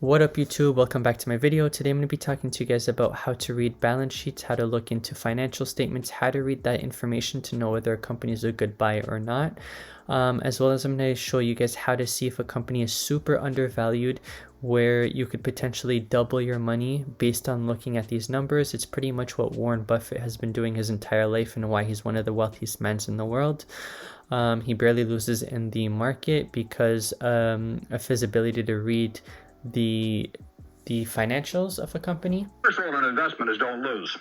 What up YouTube, welcome back to my video. Today I'm going to be talking to you guys about how to read balance sheets, how to look into financial statements, how to read that information to know whether a company is a good buy or not. As well as I'm going to show you guys how to see if a company is super undervalued, where you could potentially double your money based on looking at these numbers. It's pretty much what Warren Buffett has been doing his entire life and why he's one of the wealthiest men in the world. He barely loses in the market because of his ability to read the financials of a company. First rule in investment is don't lose.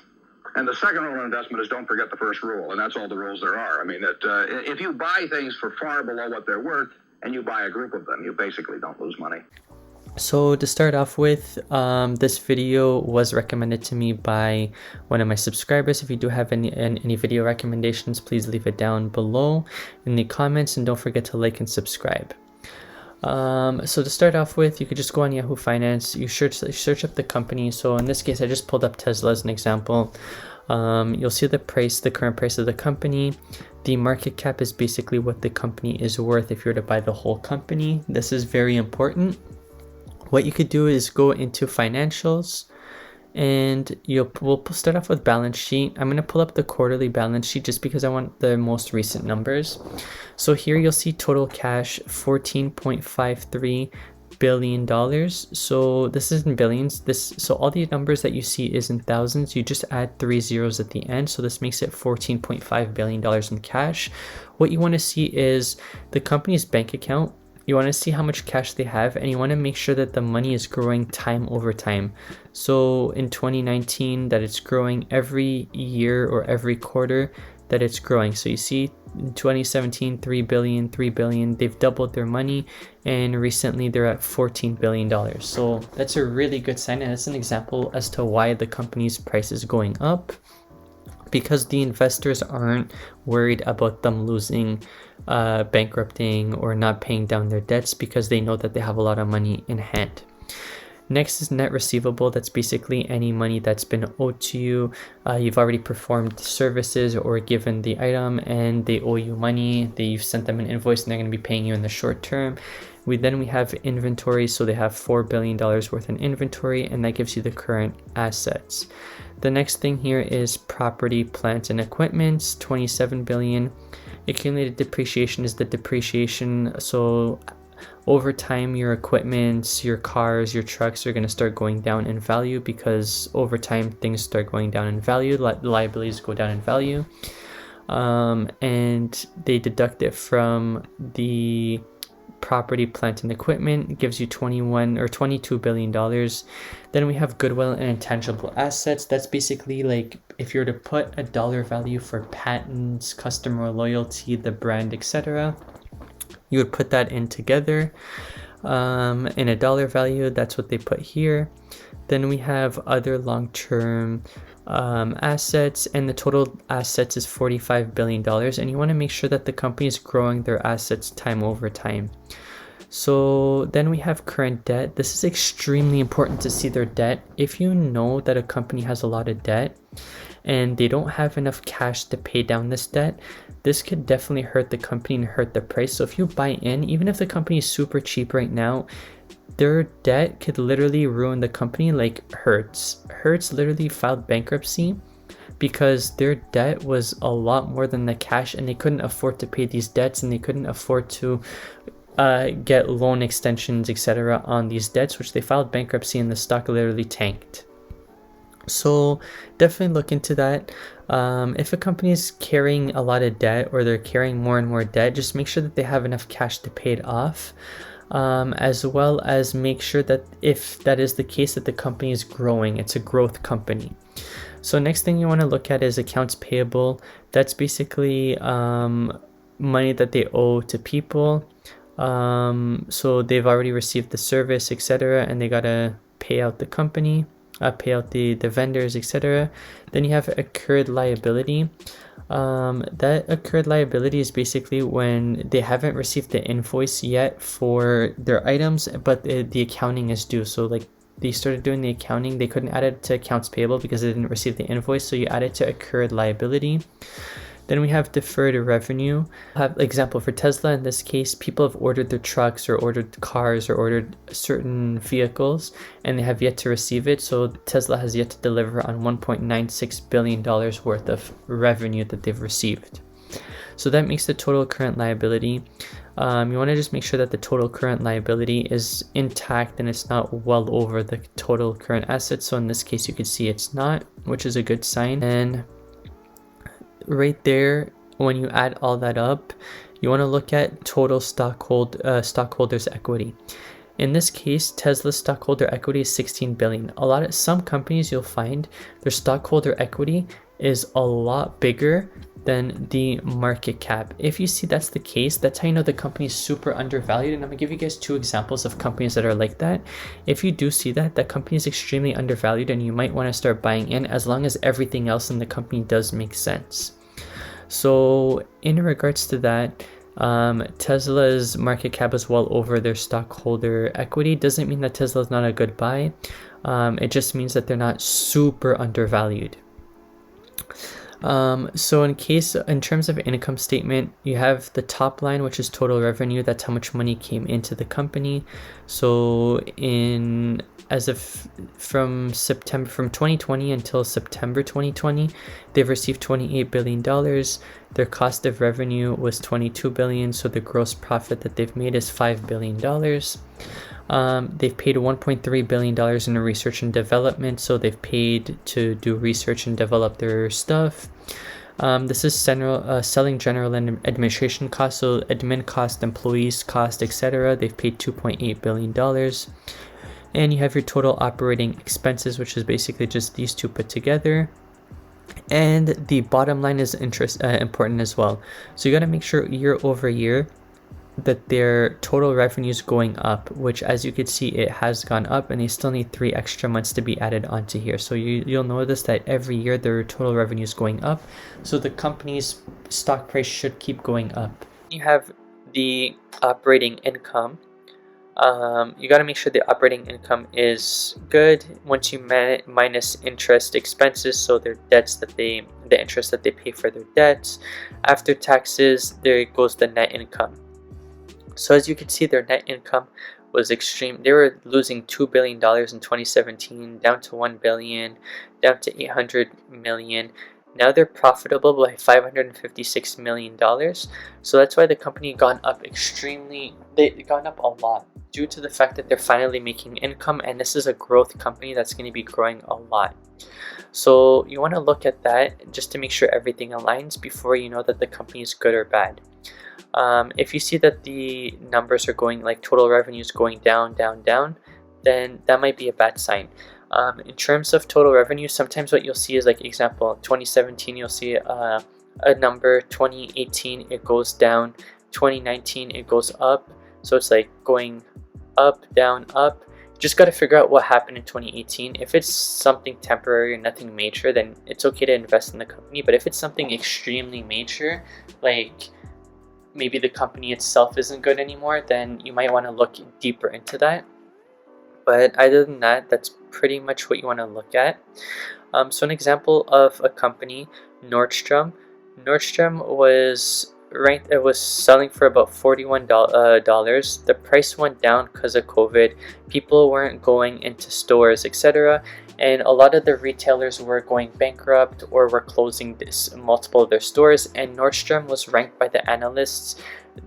And the second rule in investment is don't forget the first rule. And that's all the rules there are. I mean, that if you buy things for far below what they're worth and you buy a group of them, you basically don't lose money. So to start off with, this video was recommended to me by one of my subscribers. If you do have any video recommendations, please leave it down below in the comments and don't forget to like and subscribe. So to start off with, you could just go on Yahoo Finance, you search up the company. So in this case, I just pulled up Tesla as an example. You'll see the current price of the company. The market cap is basically what the company is worth if you were to buy the whole company. This is very important. What you could do is go into financials, and we'll start off with balance sheet. I'm going to pull up the quarterly balance sheet just because I want the most recent numbers. So here you'll see total cash $14.53 billion. So this is in billions. So all the numbers that you see is in thousands. You just add 3 zeros at the end. So this makes it $14.5 billion in cash. What you want to see is the company's bank account. You want to see how much cash they have, and you want to make sure that the money is growing time over time. So in 2019, that it's growing every year or every quarter, that it's growing. So you see in 2017, 3 billion, they've doubled their money, and recently they're at $14 billion. So that's a really good sign, and that's an example as to why the company's price is going up, because the investors aren't worried about them losing, bankrupting, or not paying down their debts, because they know that they have a lot of money in hand. Next is net receivable. That's basically any money that's been owed to you. You've already performed services or given the item and they owe you money. You've sent them an invoice and they're going to be paying you in the short term. We have inventory. So they have $4 billion worth in inventory, and that gives you the current assets. The next thing here is property, plant, and equipment, $27 billion. Accumulated depreciation is the depreciation. So over time, your equipment, your cars, your trucks are going to start going down in value, because over time things start going down in value, liabilities go down in value, and they deduct it from the property, plant, and equipment. It gives you $22 billion. Then we have goodwill and intangible assets. That's basically like if you were to put a dollar value for patents, customer loyalty, the brand, etc., you would put that in together in a dollar value. That's what they put here. Then we have other long-term assets, and the total assets is $45 billion, and you want to make sure that the company is growing their assets time over time. So then we have current debt. This is extremely important to see their debt. If you know that a company has a lot of debt and they don't have enough cash to pay down this debt, this could definitely hurt the company and hurt the price. So if you buy in, even if the company is super cheap right now, their debt could literally ruin the company, like Hertz. Hertz literally filed bankruptcy because their debt was a lot more than the cash, and they couldn't afford to pay these debts, and they couldn't afford to get loan extensions, etc. on these debts, which they filed bankruptcy, and the stock literally tanked. So definitely look into that. If a company is carrying a lot of debt, or they're carrying more and more debt, just make sure that they have enough cash to pay it off. As well as make sure that if that is the case, that the company is growing. It's a growth company. So next thing you want to look at is accounts payable. That's basically money that they owe to people. So they've already received the service, etc., and they gotta pay out the company, pay out the vendors, etc. Then you have accrued liability. That accrued liability is basically when they haven't received the invoice yet for their items, but the accounting is due. So like they started doing the accounting, they couldn't add it to accounts payable because they didn't receive the invoice, so you add it to accrued liability. Then we have deferred revenue. Have example for Tesla in this case, people have ordered their trucks or ordered cars or ordered certain vehicles and they have yet to receive it. So Tesla has yet to deliver on $1.96 billion worth of revenue that they've received. So that makes the total current liability. You want to just make sure that the total current liability is intact and it's not well over the total current assets. So in this case, you can see it's not, which is a good sign. And right there, when you add all that up, you want to look at total stockholders equity. In this case, Tesla's stockholder equity is 16 billion. Some companies you'll find their stockholder equity is a lot bigger than the market cap. If you see that's the case, that's how you know the company is super undervalued. And I'm gonna give you guys 2 examples of companies that are like that. If you do see that, that company is extremely undervalued and you might want to start buying in as long as everything else in the company does make sense. So in regards to that, Tesla's market cap is well over their stockholder equity. Doesn't mean that Tesla is not a good buy. It just means that they're not super undervalued. So in terms of income statement, you have the top line, which is total revenue. That's how much money came into the company. So from 2020 until September 2020, they've received $28 billion. Their cost of revenue was $22 billion. So the gross profit that they've made is $5 billion. They've paid $1.3 billion in research and development, so they've paid to do research and develop their stuff. This is selling, general and administration costs, so admin cost, employees cost, etc. They've paid $2.8 billion. And you have your total operating expenses, which is basically just these 2 put together. And the bottom line is important as well. So you got to make sure year over year that their total revenue is going up, which as you can see, it has gone up and they still need 3 extra months to be added onto here. So you'll notice that every year their total revenue is going up. So the company's stock price should keep going up. You have the operating income. You got to make sure the operating income is good once you minus interest expenses, so their debts the interest that they pay for their debts. After taxes, there goes the net income. So as you can see, their net income was extreme. They were losing $2 billion in 2017, down to $1 billion, down to $800 million. Now they're profitable by $556 million. So that's why the company gone up they've gone up a lot due to the fact that they're finally making income, and this is a growth company that's going to be growing a lot. So you want to look at that just to make sure everything aligns before you know that the company is good or bad. If you see that the numbers are going, like total revenue is going down, then that might be a bad sign. In terms of total revenue, sometimes what you'll see is, like example, 2017 you'll see a number, 2018 it goes down, 2019 it goes up. So it's like going up, down, up. Just got to figure out what happened in 2018. If it's something temporary and nothing major, then it's okay to invest in the company. But if it's something extremely major, like maybe the company itself isn't good anymore, then you might want to look deeper into that. But other than that, that's pretty much what you want to look at. So an example of a company, Nordstrom. Nordstrom was ranked, it was selling for about $41. The price went down because of COVID. People weren't going into stores, etc. And a lot of the retailers were going bankrupt or were closing multiple of their stores. And Nordstrom was ranked by the analysts.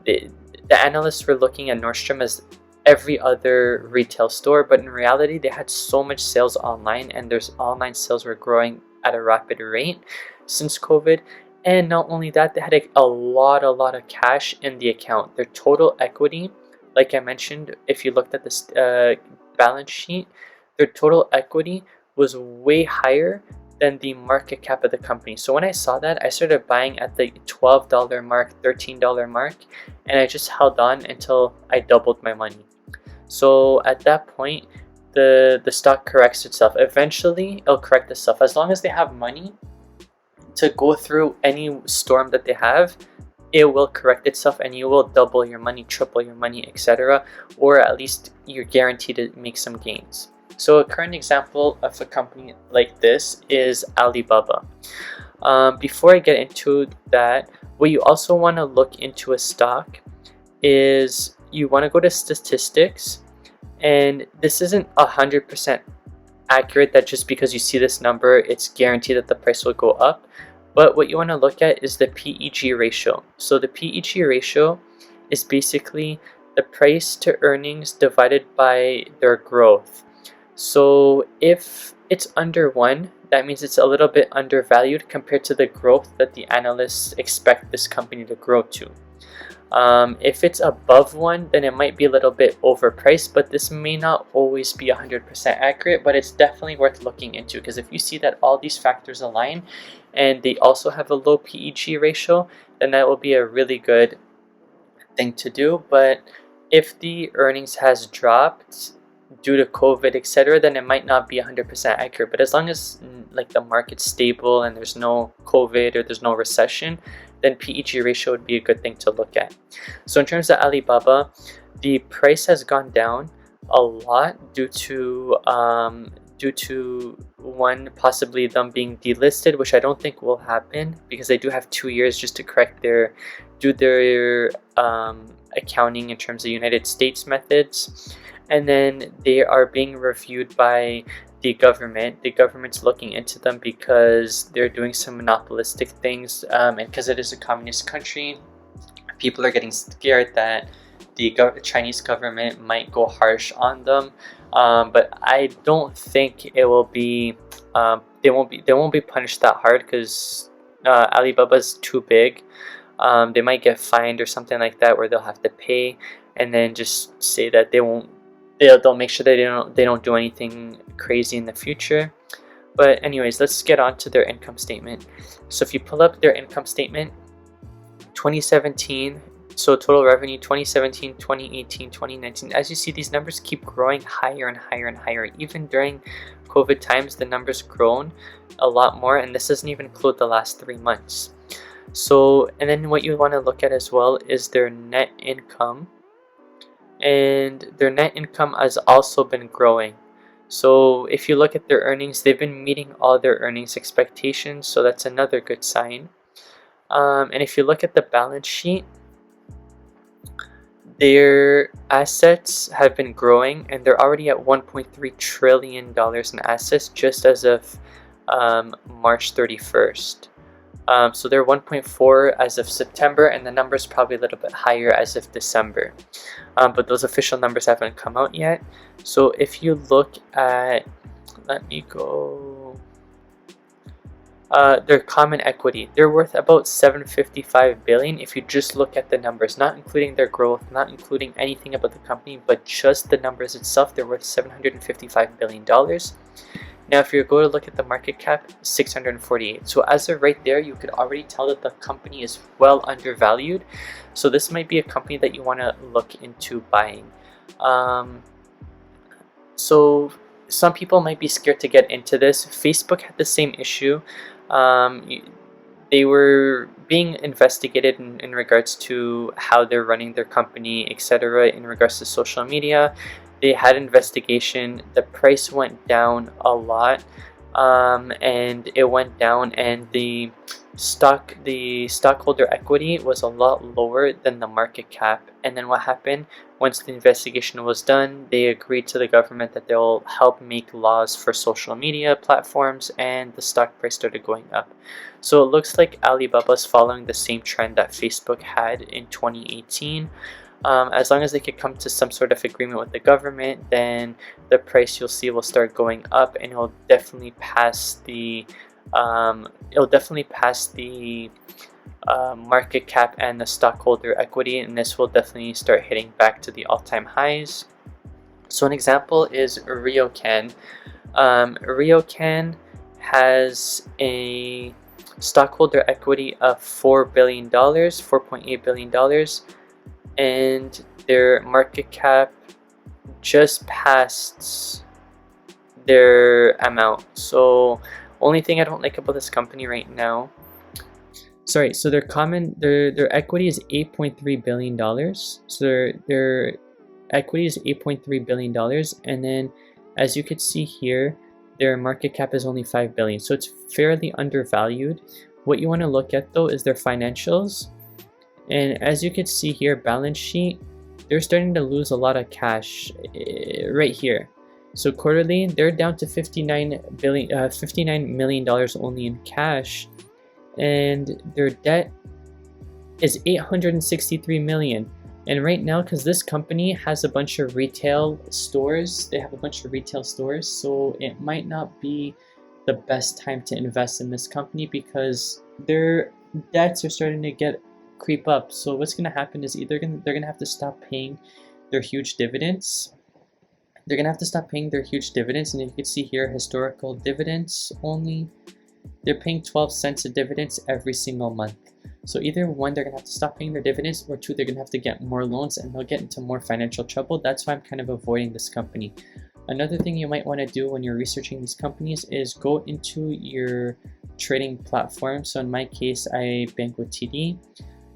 The analysts were looking at Nordstrom as every other retail store, but in reality they had so much sales online, and their online sales were growing at a rapid rate since COVID. And not only that, they had a lot of cash in the account. Their total equity, like I mentioned, if you looked at this balance sheet, their total equity was way higher than the market cap of the company. So when I saw that, I started buying at the $12 mark, $13 mark, and I just held on until I doubled my money. So at that point, the stock corrects itself. Eventually, it'll correct itself. As long as they have money to go through any storm that they have, it will correct itself and you will double your money, triple your money, etc. Or at least you're guaranteed to make some gains. So a current example of a company like this is Alibaba. Before I get into that, what you also want to look into a stock is you want to go to statistics, and this isn't 100% accurate that just because you see this number it's guaranteed that the price will go up. But what you want to look at is the PEG ratio. So the PEG ratio is basically the price to earnings divided by their growth. So if it's under 1, that means it's a little bit undervalued compared to the growth that the analysts expect this company to grow to. If it's above 1, then it might be a little bit overpriced, but this may not always be 100% accurate, but it's definitely worth looking into, because if you see that all these factors align and they also have a low PEG ratio, then that will be a really good thing to do. But if the earnings has dropped due to COVID, etc., then it might not be 100% accurate. But as long as like the market's stable and there's no COVID or there's no recession, then PEG ratio would be a good thing to look at. So in terms of Alibaba, the price has gone down a lot due to one, possibly them being delisted, which I don't think will happen because they do have 2 years just to correct their accounting in terms of United States methods. And then they are being reviewed by the government. The government's looking into them because they're doing some monopolistic things, and because it is a communist country, people are getting scared that the Chinese government might go harsh on them. But I don't think it will be. They won't be punished that hard because Alibaba's too big. They might get fined or something like that, where they'll have to pay, and then just say that they won't. They'll make sure that they don't do anything crazy in the future. But anyways, let's get on to their income statement. So if you pull up their income statement, 2017, so total revenue 2017, 2018, 2019. As you see, these numbers keep growing higher and higher and higher. Even during COVID times, the numbers grown a lot more, and this doesn't even include the last 3 months. So, and then what you want to look at as well is their net income. And their net income has also been growing. So if you look at their earnings, they've been meeting all their earnings expectations, so that's another good sign. And if you look at the balance sheet, their assets have been growing, and they're already at $1.3 trillion in assets just as of March 31st. So they're 1.4 as of September, and the number's probably a little bit higher as of December. But those official numbers haven't come out yet. So if you look at, let me go, their common equity, they're worth about $755 billion if you just look at the numbers, not including their growth, not including anything about the company, but just the numbers itself. They're worth $755 billion. Now, if you go to look at the market cap, 648. So as of right there, you could already tell that the company is well undervalued. So this might be a company that you want to look into buying. So some people might be scared to get into this. Facebook had the same issue. They were being investigated in regards to how they're running their company, etc., in regards to social media. They had investigation. The price went down a lot, and it went down, and the stockholder equity was a lot lower than the market cap. And then what happened? Once the investigation was done, they agreed to the government that they'll help make laws for social media platforms, and the stock price started going up. So it looks like Alibaba's following the same trend that Facebook had in 2018. As long as they could come to some sort of agreement with the government, then the price, you'll see, will start going up, and it'll definitely pass the market cap and the stockholder equity, and this will definitely start hitting back to the all-time highs. So an example is RioCan. RioCan has a stockholder equity of $4 billion, $4.8 billion, and their market cap just passed their amount. So only thing I don't like about this company right now, sorry, so their equity is $8.3 billion. So their equity is $8.3 billion, and then as you can see here, their market cap is only $5 billion. So it's fairly undervalued. What you want to look at though is their financials. And as you can see here, balance sheet, they're starting to lose a lot of cash right here. So quarterly, they're down to $59 million only in cash, and their debt is $863 million. And right now, because this company has a bunch of retail stores, they have a bunch of retail stores, so it might not be the best time to invest in this company because their debts are starting to creep up. So what's going to happen is they're going to have to stop paying their huge dividends. They're going to have to stop paying their huge dividends, and you can see here historical dividends only. They're paying 12 cents of dividends every single month. So either one, they're going to have to stop paying their dividends, or two, they're going to have to get more loans and they'll get into more financial trouble. That's why I'm kind of avoiding this company. Another thing you might want to do when you're researching these companies is go into your trading platform. So in my case, I bank with TD.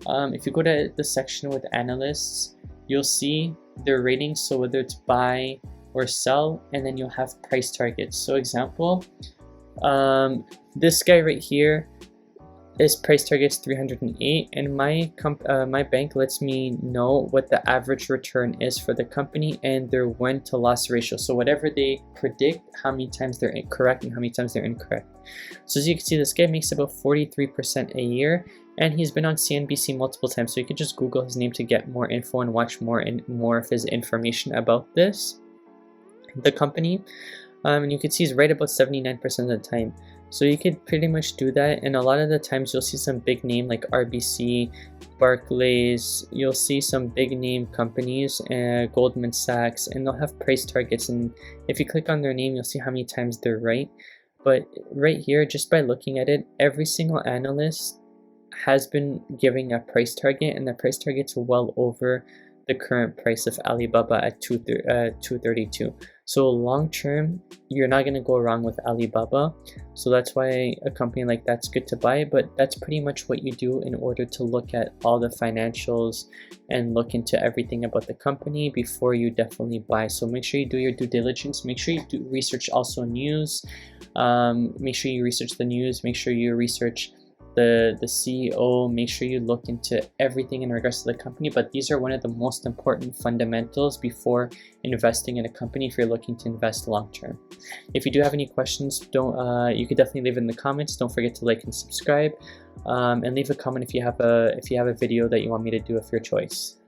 If you go to the section with analysts, you'll see their ratings. So whether it's buy or sell, and then you'll have price targets. So example, this guy right here, his price target's 308, and my bank lets me know what the average return is for the company and their win to loss ratio. So whatever they predict, how many times they're correct and how many times they're incorrect. So as you can see, this guy makes about 43% a year, and he's been on CNBC multiple times. So you can just Google his name to get more info and watch more of his information about the company. And you can see he's right about 79% of the time. So you could pretty much do that, and a lot of the times you'll see some big name like RBC, Barclays, you'll see some big name companies, Goldman Sachs, and they'll have price targets, and if you click on their name, you'll see how many times they're right. But right here, just by looking at it, every single analyst has been giving a price target, and the price target's well over the current price of Alibaba at 232. So long term, you're not going to go wrong with Alibaba. So that's why a company like that's good to buy. But that's pretty much what you do in order to look at all the financials and look into everything about the company before you definitely buy. So make sure you do your due diligence. Make sure you do research also news. Make sure you research the news. Make sure you research the CEO. Make sure you look into everything in regards to the company, but these are one of the most important fundamentals before investing in a company if you're looking to invest long term. If you do have any questions, you could definitely leave it in the comments. Don't forget to like and subscribe, and leave a comment if you have a video that you want me to do of your choice.